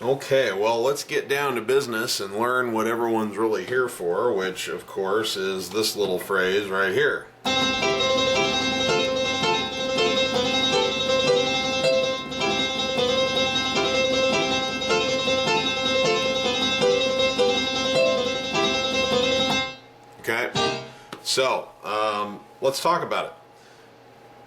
Okay, well, let's get down to business and learn what everyone's really here for, which, of course, is this little phrase right here. Okay, so let's talk about it.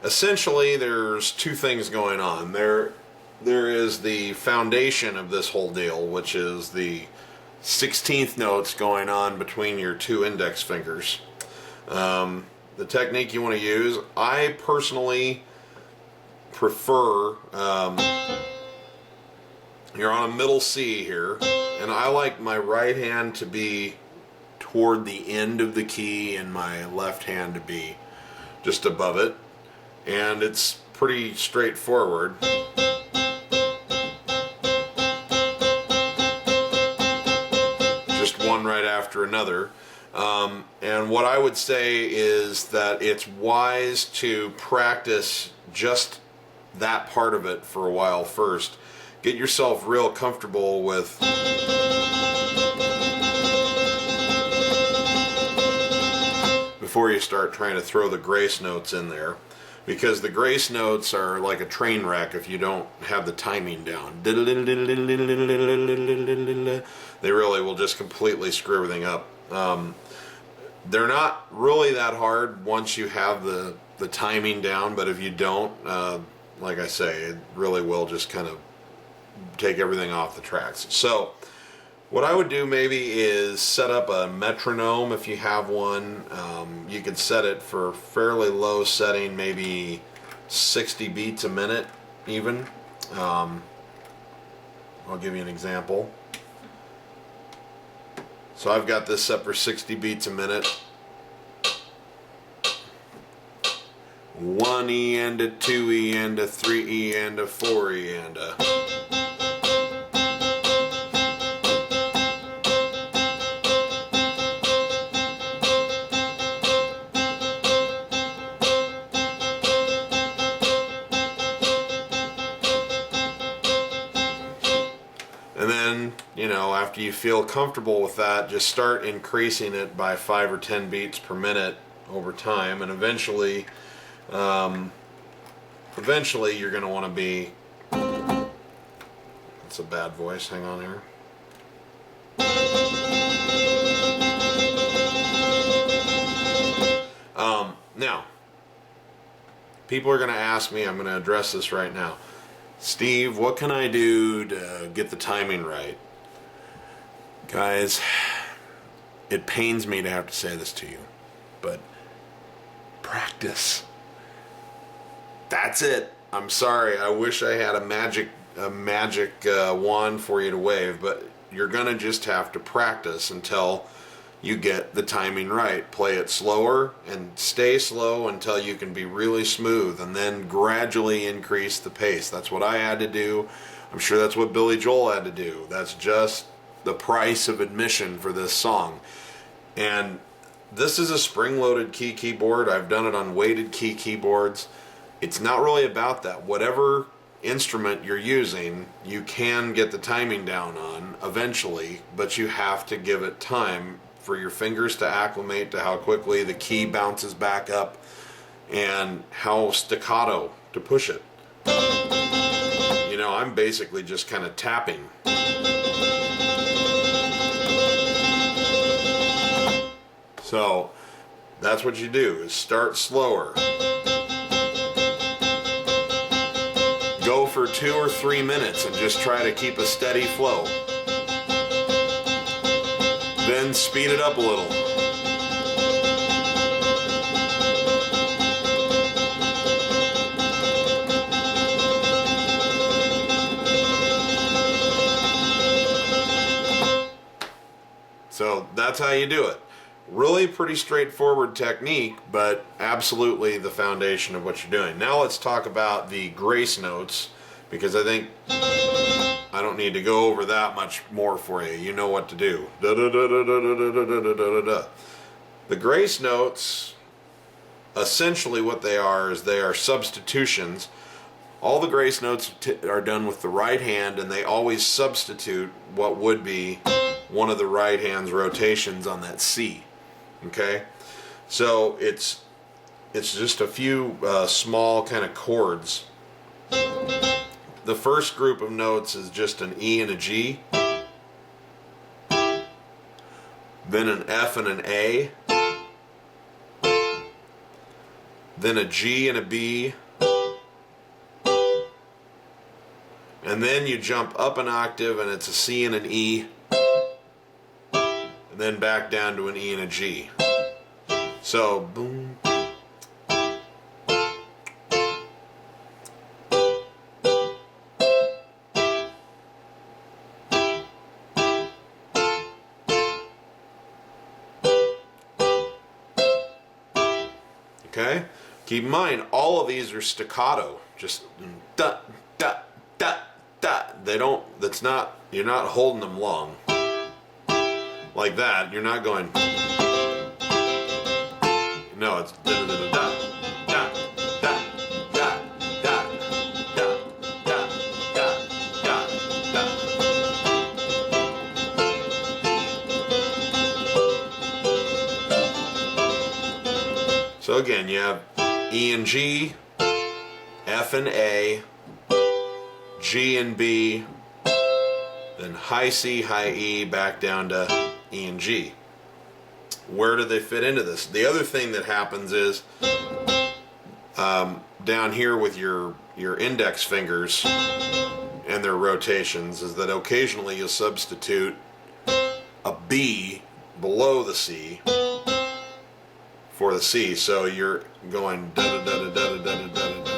Essentially, there's two things going on. There is the foundation of this whole deal, which is the 16th notes going on between your two index fingers. The technique you want to use, I personally prefer, you're on a middle C here, and I like my right hand to be toward the end of the key and my left hand to be just above it. And it's pretty straightforward. Just one right after another. And what I would say is that it's wise to practice just that part of it for a while first. Get yourself real comfortable with before you start trying to throw the grace notes in there, because the grace notes are like a train wreck if you don't have the timing down. They really will just completely screw everything up. They're not really that hard once you have the timing down, but if you don't, like I say, it really will just kind of take everything off the tracks. So what I would do maybe is set up a metronome if you have one. You could set it for fairly low setting, maybe 60 beats a minute even. I'll give you an example. So I've got this set for 60 beats a minute. 1 E and a 2 E and a 3 E and a 4 E and a... And then, after you feel comfortable with that, just start increasing it by 5 or 10 beats per minute over time, and eventually you're going to want to be... That's a bad voice, hang on here. Now, people are going to ask me, I'm going to address this right now. Steve, what can I do to get the timing right? Guys, it pains me to have to say this to you, but practice. That's it. I'm sorry. I wish I had a magic wand for you to wave, but you're going to just have to practice until you get the timing right. Play it slower and stay slow until you can be really smooth, and then gradually increase the pace. That's what I had to do. I'm sure that's what Billy Joel had to do. That's just the price of admission for this song. And this is a spring-loaded key keyboard. I've done it on weighted key keyboards. It's not really about that. Whatever instrument you're using, you can get the timing down on eventually, but you have to give it time for your fingers to acclimate to how quickly the key bounces back up and how staccato to push it. I'm basically just kind of tapping. So that's what you do, is start slower. Go for 2 or 3 minutes and just try to keep a steady flow. Then speed it up a little. So that's how you do it. Really pretty straightforward technique, but absolutely the foundation of what you're doing. Now let's talk about the grace notes, because I think I don't need to go over that much more for you. You know what to do. The grace notes, essentially what they are is they are substitutions All the grace notes are done with the right hand, and they always substitute what would be one of the right hand's rotations on that C. Okay, so it's just a few small kind of chords. The first group of notes is just an E and a G, then an F and an A, then a G and a B, and then you jump up an octave and it's a C and an E, and then back down to an E and a G. So, boom. Okay? Keep in mind, all of these are staccato. Just da, da, da, da. They don't, that's not, you're not holding them long. Like that, you're not going. No, it's da, da, da, da, da, da, da, da, da, da, da, da, da. So again, you have E and G, F and A, G and B, then high C, high E, back down to E and G. Where do they fit into this? The other thing that happens is down here with your index fingers and their rotations is that occasionally you'll substitute a B below the C for the C, so you're going da da da da da da da da da.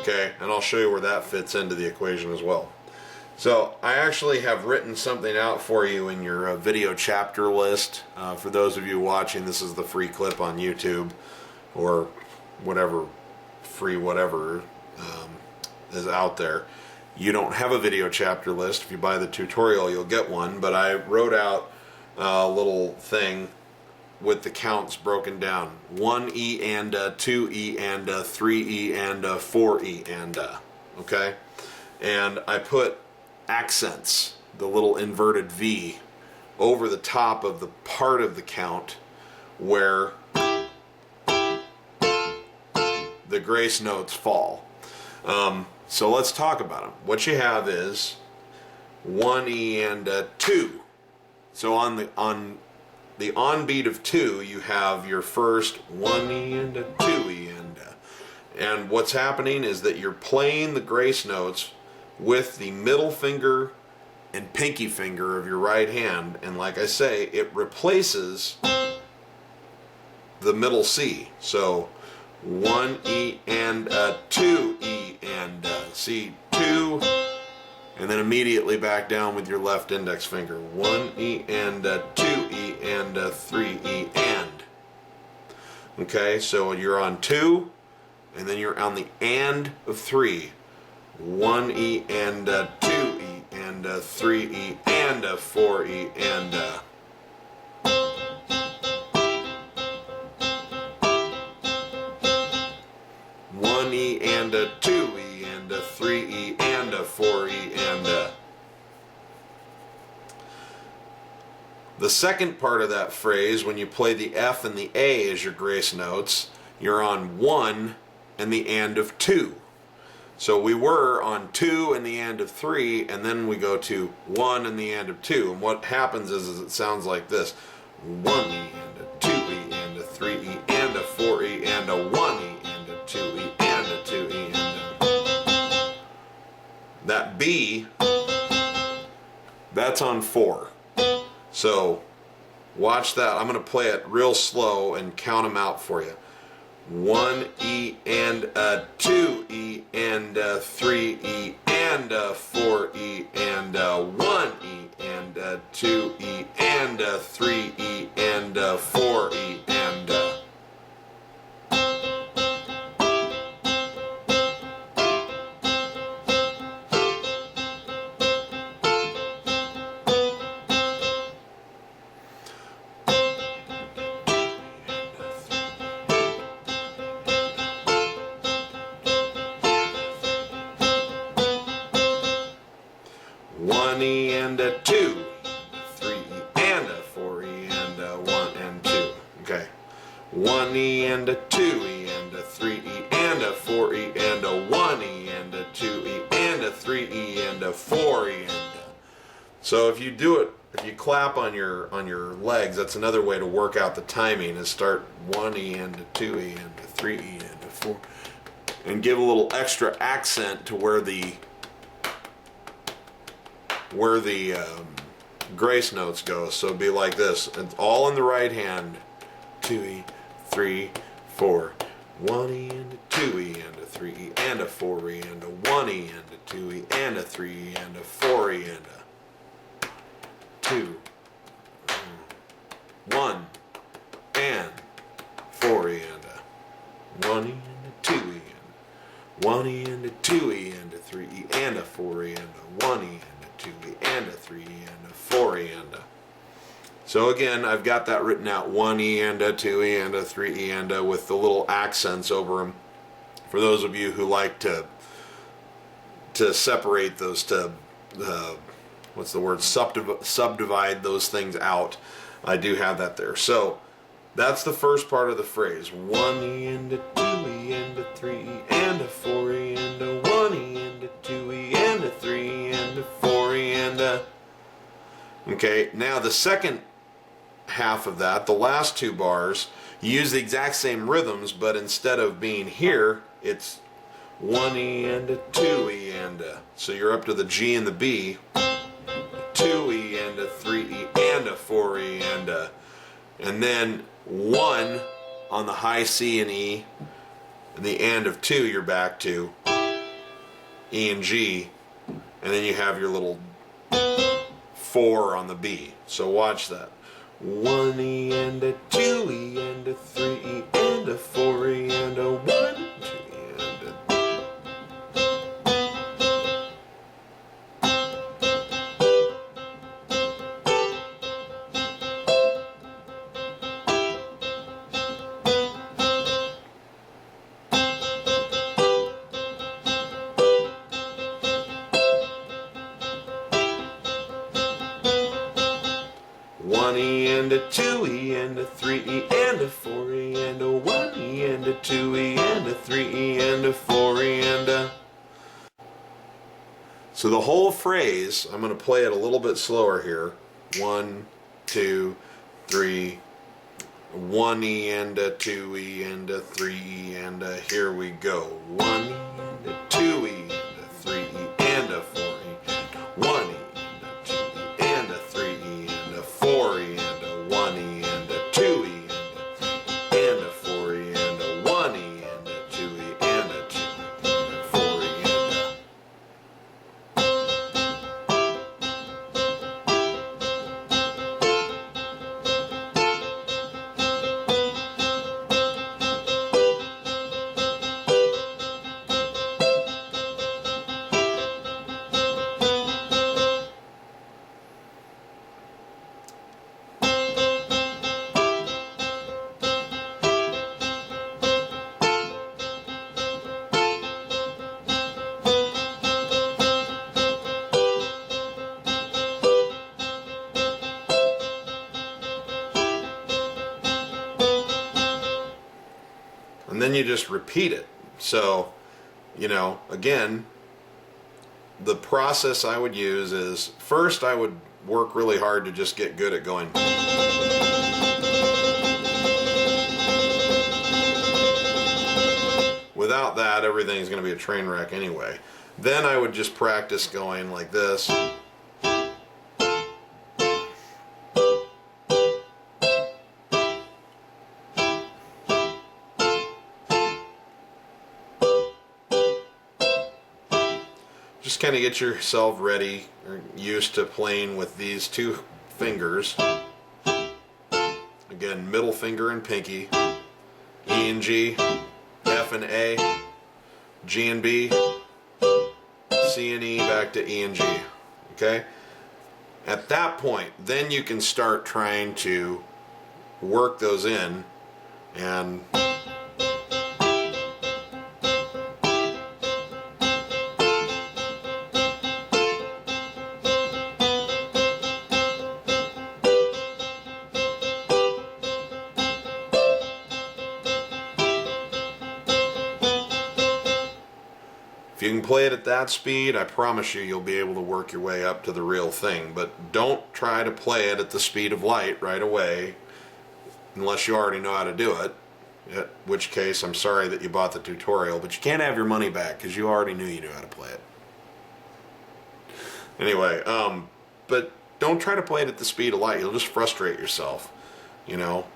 Okay, and I'll show you where that fits into the equation as well. So I actually have written something out for you in your video chapter list. For those of you watching, this is the free clip on YouTube or whatever free whatever is out there. You don't have a video chapter list. If you buy the tutorial, you'll get one. But I wrote out a little thing with the counts broken down. 1 E and 2 E and 3 E and 4 E and okay? And I put accents, the little inverted V, over the top of the part of the count where the grace notes fall. So let's talk about them. What you have is 1 E and 2. So on the on-beat of 2, you have your first 1 E and 2 E and what's happening is that you're playing the grace notes with the middle finger and pinky finger of your right hand, and like I say, it replaces the middle C. So 1 E and 2 E and C, 2, and then immediately back down with your left index finger. 1 E and 2 E and 3 E and. Okay, so you're on 2, and then you're on the and of 3. 1 E and 2 E and 3 E and 4 E and 1 E and 2 E and 3 E and 4 E and the second part of that phrase, when you play the F and the A as your grace notes, you're on 1 and the and of 2. So we were on 2 and the and of 3, and then we go to 1 and the and of 2. And what happens is it sounds like this. 1 E and 2 E and 3 E and 4 E and 1 E and 2 E and 2 E and that B, that's on 4. So watch that. I'm going to play it real slow and count them out for you. 1 E and 2 E and 3 E and 4 E and 1 E and 2 E and 3 E and 4 E and and a 2, 3 and a 4 and a 1 and 2. Okay. 1 and a 2 and a 3 and a 4 and a 1 and a 2 and a 3 and a 4 and a. So if you do it, if you clap on your legs, that's another way to work out the timing. Is start 1 and a 2 and a 3 and a 4, and give a little extra accent to where the grace notes go. So it'd be like this. It's all in the right hand. 2 3 4. 1 and a 2 and a 3 and a 4 and a 1 and a 2 and a 3 and a 4 and a 2, 1 and 4 and a 1 and a 2 and 1 and a 2 and a 3 and a 4 and a 1 and a 2 and a 3 and a 4 and a. So again, I've got that written out: 1 and a 2 and a 3 and a, with the little accents over them. For those of you who like to separate those, to what's the word, subdivide those things out, I do have that there. So that's the first part of the phrase: 1 and a 2 and a 3 and a 4 and a 1 and a 2 and a 3 and a 4 and a. Okay, now the second half of that, the last 2 bars, you use the exact same rhythms, but instead of being here, it's 1 and a 2 and a. So you're up to the G and the B. 2 and a 3 and a 4 and a, and then 1 on the high C and E, and the and of 2, you're back to E and G, and then you have your little 4 on the B. So watch that: 1 and a 2 and a 3 and a 4 and a 1, 2 and a. 1 and a 2 and a 3 and a 4 and a 1 and a 2 and a 3 and a 4 and a. So the whole phrase, I'm going to play it a little bit slower here. 1, 2, 3, 1 and a 2 and a 3 and a. Here we go. 1 and a 2 and a 3 and a 4 and a 1 and a 2 and a 3 and a 4 and a 1 and a 2 and a 4 and a 1 and a 2 and a 2 and a 4 and a. And then you just repeat it. So, again, the process I would use is, first I would work really hard to just get good at going. Without that, everything's going to be a train wreck anyway. Then I would just practice going like this. Just kind of get yourself ready or used to playing with these 2 fingers. Again, middle finger and pinky. E and G, F and A, G and B, C and E, back to E and G. Okay? At that point, then you can start trying to work those in and you can play it at that speed, I promise you you'll be able to work your way up to the real thing. But don't try to play it at the speed of light right away unless you already know how to do it. In which case, I'm sorry that you bought the tutorial, but you can't have your money back because you already knew you knew how to play it. Anyway, but don't try to play it at the speed of light. You'll just frustrate yourself, you know.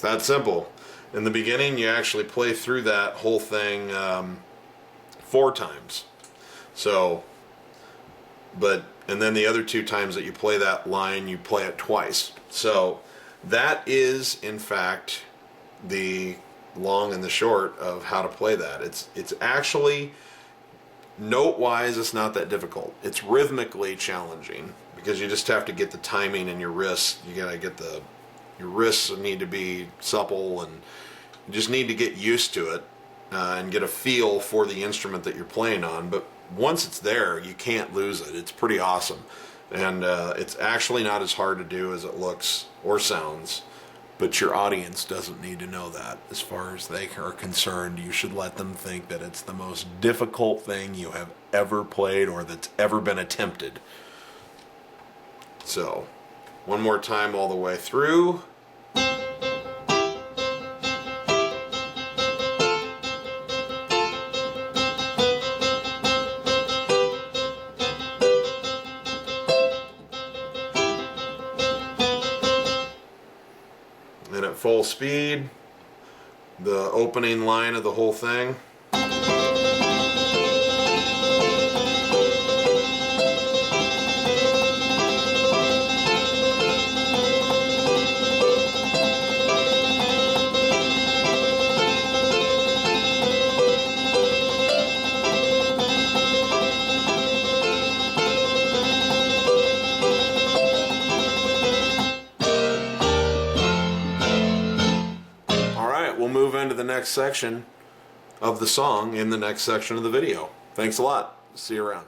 That simple. In the beginning, you actually play through that whole thing 4 times. So, and then the other 2 times that you play that line, you play it twice. So that is, in fact, the long and the short of how to play that. It's actually, note-wise, it's not that difficult. It's rhythmically challenging because you just have to get the timing in your wrists. You gotta get your wrists need to be supple, and you just need to get used to it and get a feel for the instrument that you're playing on. But once it's there, you can't lose it. It's pretty awesome, and it's actually not as hard to do as it looks or sounds. But your audience doesn't need to know that. As far as they are concerned, you should let them think that it's the most difficult thing you have ever played or that's ever been attempted. So, one more time all the way through. And at full speed, the opening line of the whole thing. We'll move into the next section of the song in the next section of the video. Thanks a lot. See you around.